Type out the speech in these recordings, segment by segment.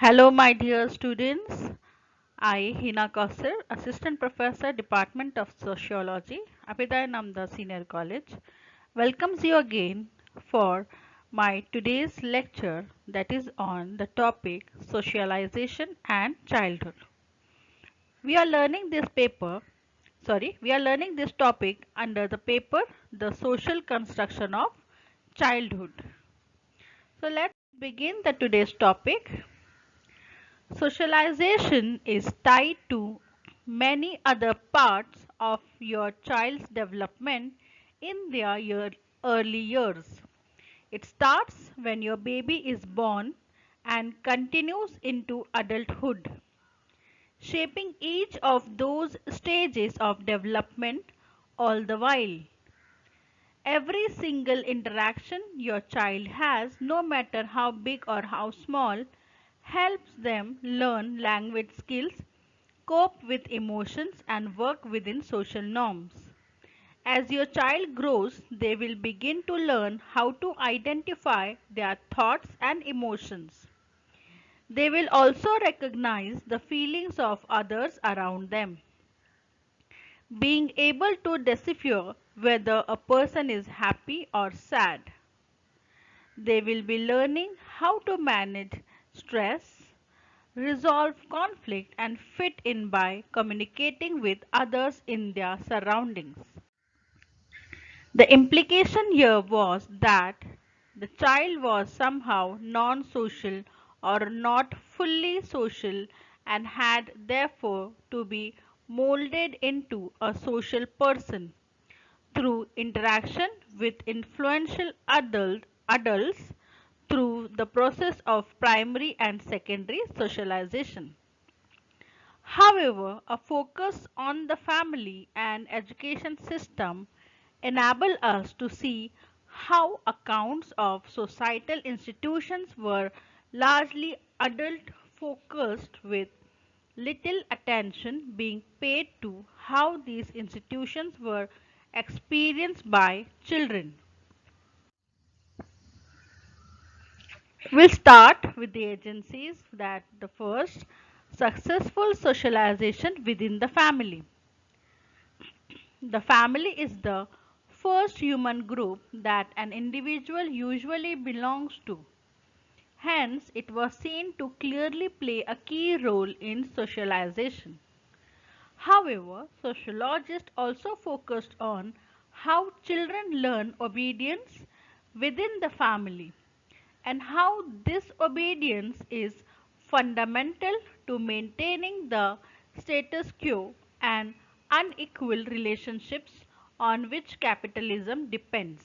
Hello, my dear students. I, Hina Kausar, Assistant Professor, Department of Sociology, Abhidayananda Senior College, welcomes you again for my today's lecture that is on the topic Socialization and Childhood. We are learning we are learning this topic under the paper The Social Construction of Childhood. So let's begin the today's topic. Socialization is tied to many other parts of your child's development in their early years. It starts when your baby is born and continues into adulthood, shaping each of those stages of development all the while. Every single interaction your child has, no matter how big or how small, helps them learn language skills, cope with emotions, and work within social norms. As your child grows, they will begin to learn how to identify their thoughts and emotions. They will also recognize the feelings of others around them. Being able to decipher whether a person is happy or sad. They will be learning how to manage stress, resolve conflict, and fit in by communicating with others in their surroundings. The implication here was that the child was somehow non social or not fully social and had therefore to be molded into a social person through interaction with influential adults through the process of primary and secondary socialization. However, a focus on the family and education system enable us to see how accounts of societal institutions were largely adult focused with little attention being paid to how these institutions were experienced by children. We'll start with the agencies that the first successful socialization within the family. The family is the first human group that an individual usually belongs to. Hence, it was seen to clearly play a key role in socialization. However, sociologists also focused on how children learn obedience within the family and how this obedience is fundamental to maintaining the status quo and unequal relationships on which capitalism depends.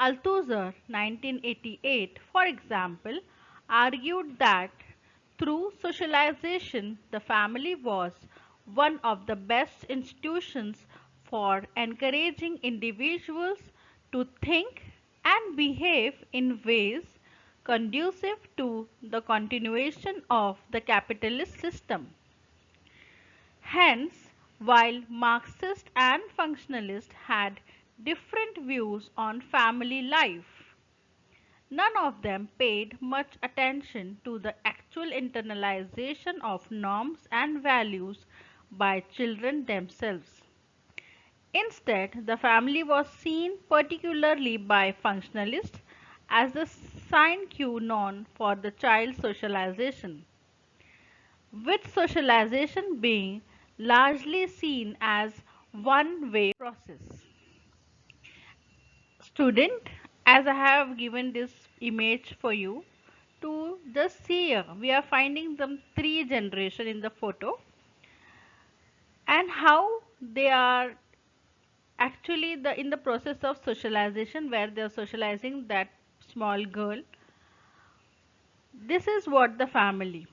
Althusser, 1988, for example, argued that through socialization, the family was one of the best institutions for encouraging individuals to think and behave in ways conducive to the continuation of the capitalist system. Hence, while Marxists and functionalists had different views on family life, none of them paid much attention to the actual internalization of norms and values by children themselves. Instead, the family was seen, particularly by functionalists, as the sine qua non for the child's socialization, with socialization being largely seen as one-way process. Student, as I have given this image for you to just see here, we are finding some three generation in the photo and how they are actually in the process of socialization where they are socializing that small girl. This is what the family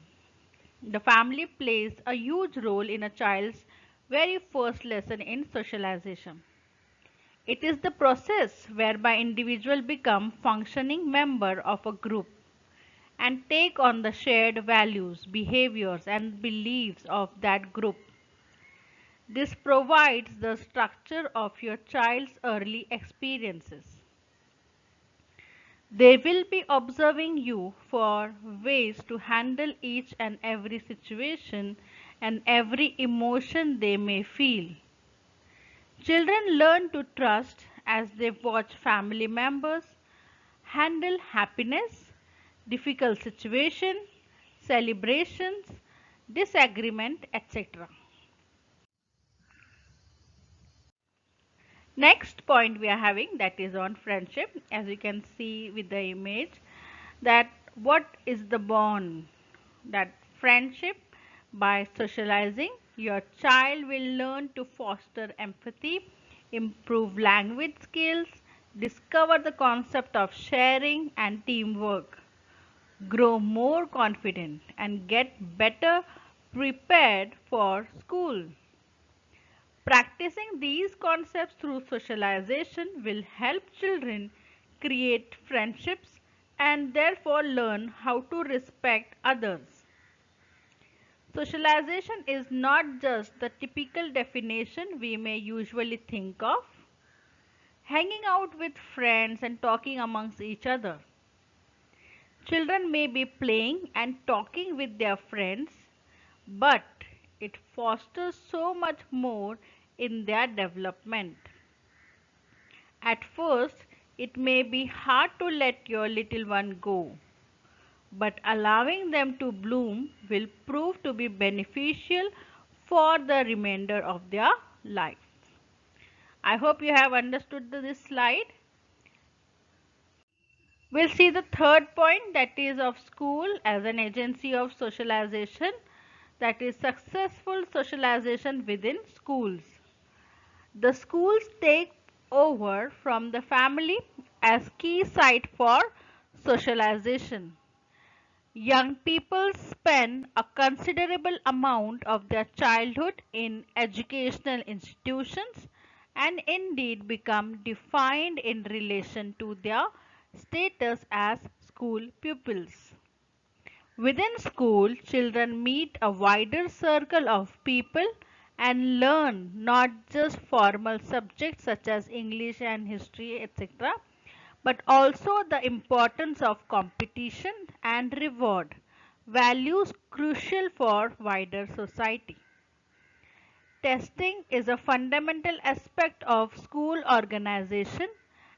plays a huge role in a child's very first lesson in socialization. It is the process whereby individuals become functioning member of a group and take on the shared values, behaviors and beliefs of that group. This provides the structure of your child's early experiences. They will be observing you for ways to handle each and every situation and every emotion they may feel. Children learn to trust as they watch family members handle happiness, difficult situation, celebrations, disagreement, etc. Next point we are having, that is on friendship. As you can see with the image, that what is the bond? That friendship, by socializing, your child will learn to foster empathy, improve language skills, discover the concept of sharing and teamwork, grow more confident, and get better prepared for school. Practicing these concepts through socialization will help children create friendships and therefore learn how to respect others. Socialization is not just the typical definition we may usually think of, hanging out with friends and talking amongst each other. Children may be playing and talking with their friends, but it fosters so much more in their development. At first, it may be hard to let your little one go, but allowing them to bloom will prove to be beneficial for the remainder of their life. I hope you have understood this slide. We'll see the third point, that is of school as an agency of socialization, that is successful socialization within schools. The schools take over from the family as key site for socialization. Young people spend a considerable amount of their childhood in educational institutions and indeed become defined in relation to their status as school pupils. Within school, children meet a wider circle of people and learn not just formal subjects such as English and history, etc., but also the importance of competition and reward, values crucial for wider society. Testing is a fundamental aspect of school organization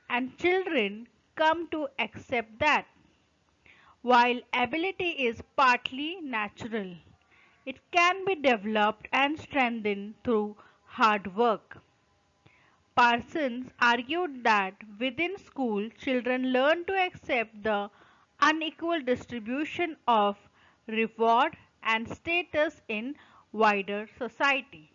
and children come to accept that. While ability is partly natural, it can be developed and strengthened through hard work. Parsons argued that within school, children learn to accept the unequal distribution of reward and status in wider society.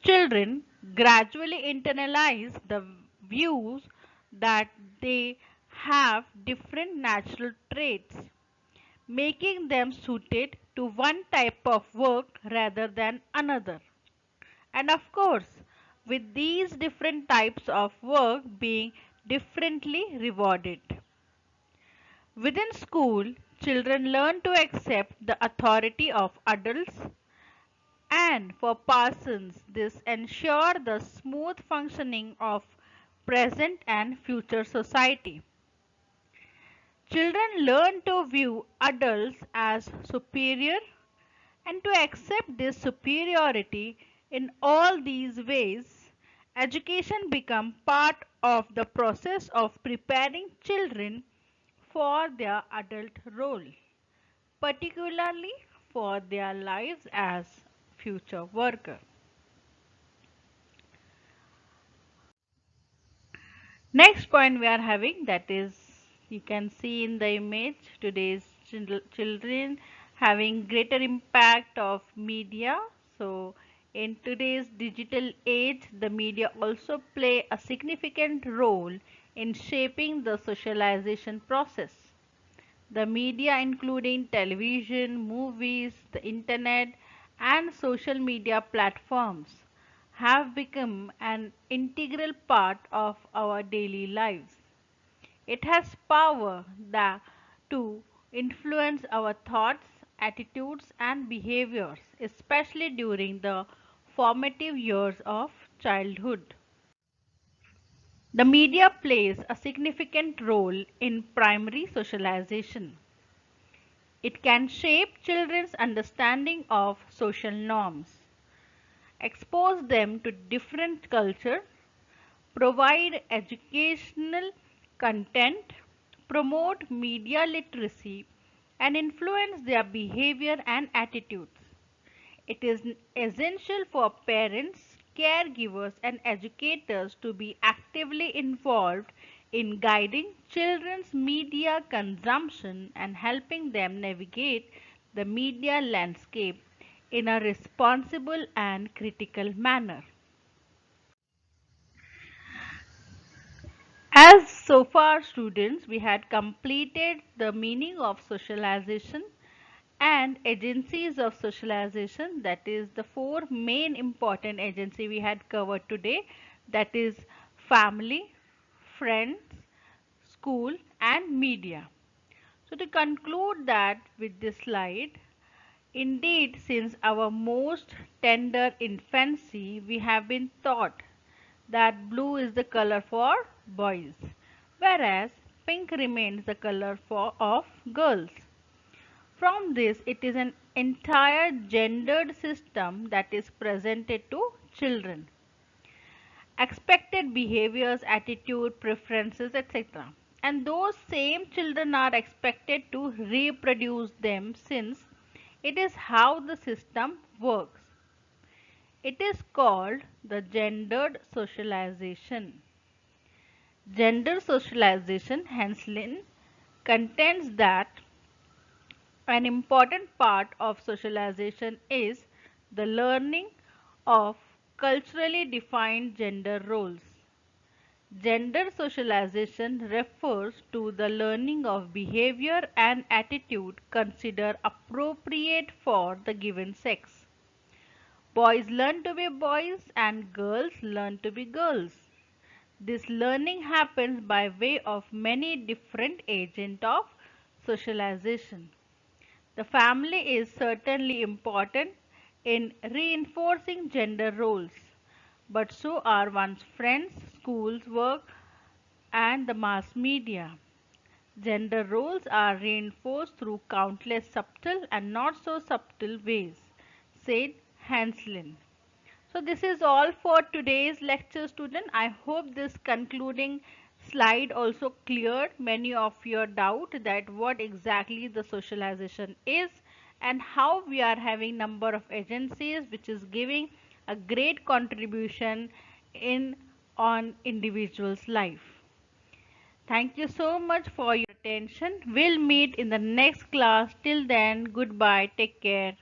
Children gradually internalize the views that they have different natural traits, making them suited to one type of work rather than another. And of course, with these different types of work being differently rewarded. Within school, children learn to accept the authority of adults, and for Parsons, this ensures the smooth functioning of present and future society. Children learn to view adults as superior and to accept this superiority. In all these ways, education becomes part of the process of preparing children for their adult role, particularly for their lives as future workers. Next point we are having, that is, you can see in the image, today's children having greater impact of media. So in today's digital age, the media also play a significant role in shaping the socialization process. The media, including television, movies, the internet, and social media platforms, have become an integral part of our daily lives. It has power to influence our thoughts, attitudes, and behaviors, especially during the formative years of childhood. The media plays a significant role in primary socialization. It can shape children's understanding of social norms, expose them to different culture, provide educational content, promote media literacy, and influence their behavior and attitudes. It is essential for parents, caregivers, and educators to be actively involved in guiding children's media consumption and helping them navigate the media landscape in a responsible and critical manner. As so far, students, we had completed the meaning of socialization and agencies of socialization, that is the four main important agency we had covered today, that is family, friends, school and media. So to conclude that with this slide, indeed since our most tender infancy we have been taught that blue is the color for boys, whereas pink remains the color of girls. From this, it is an entire gendered system that is presented to children. Expected behaviors, attitude, preferences, etc. And those same children are expected to reproduce them since it is how the system works. It is called the gendered socialization. Gender socialization, Henslin, contends that an important part of socialization is the learning of culturally defined gender roles. Gender socialization refers to the learning of behavior and attitude considered appropriate for the given sex. Boys learn to be boys and girls learn to be girls. This learning happens by way of many different agents of socialization. The family is certainly important in reinforcing gender roles, but so are one's friends, schools, work, and the mass media. Gender roles are reinforced through countless subtle and not so subtle ways, said Hanslin. So this is all for today's lecture, student. I hope this concluding slide also cleared many of your doubt that what exactly the socialization is and how we are having number of agencies which is giving a great contribution in on individual's life. Thank you so much for your attention. We'll meet in the next class. Till then, goodbye. Take care.